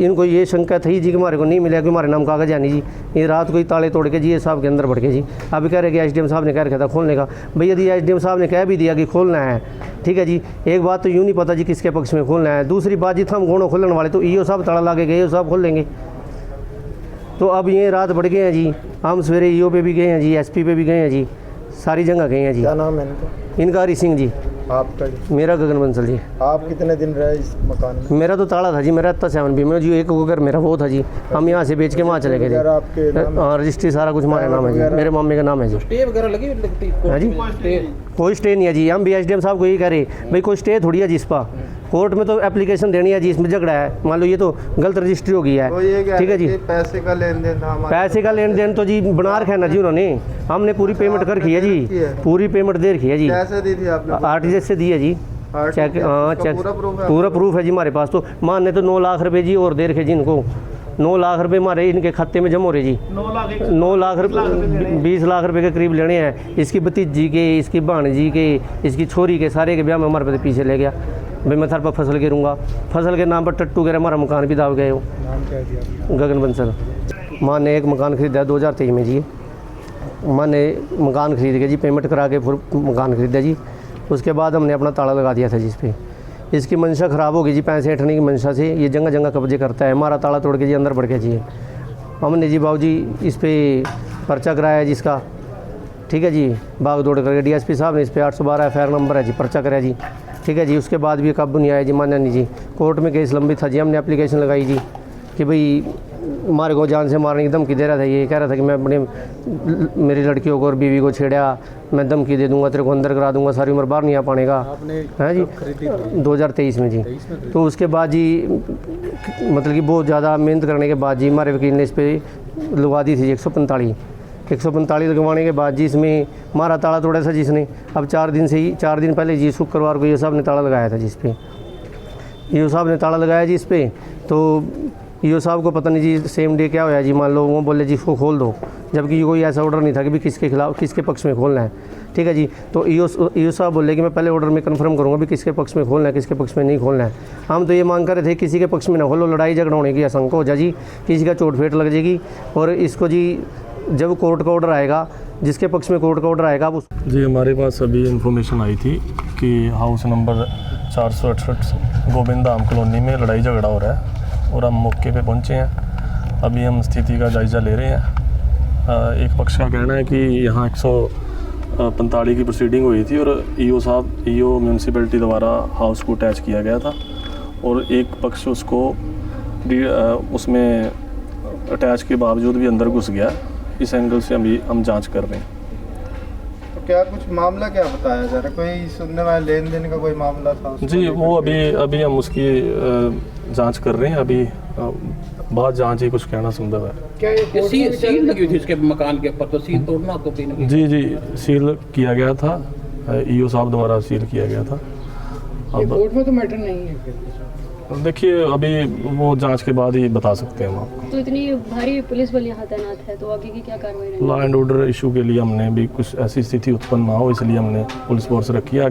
इनको ये शंका थी जी कि हमारे को नहीं मिला कि हमारे नाम कागज है नहीं जी। ये रात को ही ताले तोड़ के जी ये साहब के अंदर बढ़ के जी। अभी कह रहे कि एसडीएम साहब ने कह रखा था खोलने का। भैया यदि एसडीएम साहब ने कह भी दिया कि खोलना है, ठीक है जी, एक बात तो यूँ नहीं पता जी किसके पक्ष में खोलना है। दूसरी बात जी हम गोणों खोलने वाले तो ईओ साहब ताला ला के गए, साहब खोल लेंगे। तो अब ये रात बढ़ गए हैं जी। हम सवेरे ईओ पे भी गए हैं जी, एसपी पे भी गए हैं जी, सारी जगह गए हैं जी। क्या नाम है इनका हरी सिंह जी। आपका जी? मेरा गगन बंसल जी। आप कितने दिन रहे इस मकान में? मेरा तो ताला था जी, मेरा इतना 7 भी में जी, एक घर मेरा वो था जी। हम यहाँ से बेच के वहाँ चले गए थे। आपके हाँ, रजिस्ट्री सारा कुछ हमारे नाम है जी, मेरे मम्मी का नाम है जी। स्टे वगैरह लगी है जी? कोई स्टे नहीं है जी। हम भी एसडीएम साहब को यही कह रहे भाई कोई स्टे थोड़ी है जी। इस पर कोर्ट में तो एप्लीकेशन देनी है जी, इसमें झगड़ा है। मान लो ये तो गलत रजिस्ट्री हो गई है, ठीक है जी। पैसे का लेन देन था, पैसे का लेन देन तो जी बना रखा है ना जी उन्होंने। हमने पूरी पेमेंट कर रखी है जी, पूरी पेमेंट दे रखी है जी। कैसे दी थी आपने? आरटीजीएस से दी है जी। चेक, हाँ चेक, पूरा प्रूफ है जी हमारे पास। तो मान ने तो 9 लाख रुपए जी और दे रखे जी इनको। 9 लाख रुपए हमारे इनके खाते में जमा हो रहे जी। 9 लाख रुपये 20 लाख रुपए के करीब लेने हैं। इसकी भतीजी के, इसकी भाणजी के, इसकी छोरी के, सारे के ब्याह में हमारे पे पीछे ले गया। भाई मैं थार पर फसल गिरूँगा, फसल के नाम पर टट्टू कह रहे हमारा मकान भी दाव गए हो। गगन बंसल। माँ ने एक मकान खरीदा 2023 में जी। माँ ने मकान खरीद के जी, पेमेंट करा के फिर मकान खरीदा जी। उसके बाद हमने अपना ताला लगा दिया था जिस पे। इसकी मंशा ख़राब हो गई जी, पैसे हटने की मंशा से ये जगह जगह कब्जे करता है। हमारा ताला तोड़ के जी अंदर बढ़ के जी। हमने जी बाबू जी इस पर पर्चा कराया है जिसका, ठीक है जी, भाग दौड़ करके डीएसपी साहब ने इस पर 812 FIR नंबर है जी, पर्चा कराया जी, ठीक है जी। उसके बाद भी काबू नहीं आया जी, मान्या नहीं जी। कोर्ट में केस लंबित था जी। हमने एप्लीकेशन लगाई जी कि भाई हमारे को जान से मारने की धमकी दे रहा था। ये कह रहा था कि मैं अपने मेरी लड़कियों को और बीवी को छेड़ा, मैं धमकी दे दूंगा, तेरे को अंदर करा दूंगा, सारी उम्र बाहर नहीं आ पाएगा, है जी। 2023 में जी। तो उसके बाद जी मतलब कि बहुत ज़्यादा मेहनत करने के बाद जी हमारे वकील ने इस पर लगवा दी थी 145 लगवाने के बाद जी इसमें हमारा ताला तोड़ा था जिसने। अब 4 दिन पहले जी शुक्रवार को ये साहब ने ताला लगाया था जिस पे। ये साहब ने ताला लगाया जी इस पर। तो ईओ साहब को पता नहीं जी सेम डे क्या होया जी, मान लो वो बोले जी इसको खोल दो, जबकि कोई ऐसा ऑर्डर नहीं था कि भी किसके खिलाफ, किसके पक्ष में खोलना है, ठीक है जी। तो ईओ साहब बोले कि मैं पहले ऑर्डर में कंफर्म करूँगा भी किसके पक्ष में खोलना है, किसके पक्ष में नहीं खोलना है। हम तो ये मांग कर रहे थे किसी के पक्ष में ना खोलो, लड़ाई झगड़ा होने की आशंका हो जाए जी, किसी का चोट फेट लग जाएगी। और इसको जी जब कोर्ट का ऑर्डर आएगा, जिसके पक्ष में कोर्ट का ऑर्डर आएगा उस जी। हमारे पास अभी इन्फॉर्मेशन आई थी कि house number 468 Govind Dham colony में लड़ाई झगड़ा हो रहा है और हम मौके पे पहुंचे हैं। अभी हम स्थिति का जायज़ा ले रहे हैं। एक पक्ष का कहना है कि यहाँ 145 की प्रोसीडिंग हुई थी और ईओ म्यूनसिपैलिटी द्वारा हाउस को अटैच किया गया था, और एक पक्ष उसको उसमें अटैच के बावजूद भी अंदर घुस गया। इस एंगल से हम जांच कर रहे हैं। तो क्या कुछ मामला क्या बताया जा रहा है? कोई सुनने वाले लेन देन का कोई मामला था जी? वो अभी हम उसकी जांच कर रहे हैं। अभी बाद जांच ही कुछ कहना संभव है। क्या ये सील लगी हुई थी इसके मकान के ऊपर? तो सील तोड़ना तो नहीं? जी सील किया गया था, ईओ साहब द्वारा सील किया गया था। अब कोर्ट में तो मैटर नहीं है। देखिए अभी वो जांच के बाद ही बता सकते हैं हम आपको। तो इतनी भारी पुलिस बल यहाँ तैनात है, तो आगे की क्या कार्रवाई रहेगी? लॉ एंड ऑर्डर इशू के लिए हमने भी कुछ ऐसी स्थिति उत्पन्न ना हो, इसलिए हमने पुलिस फोर्स रखी है।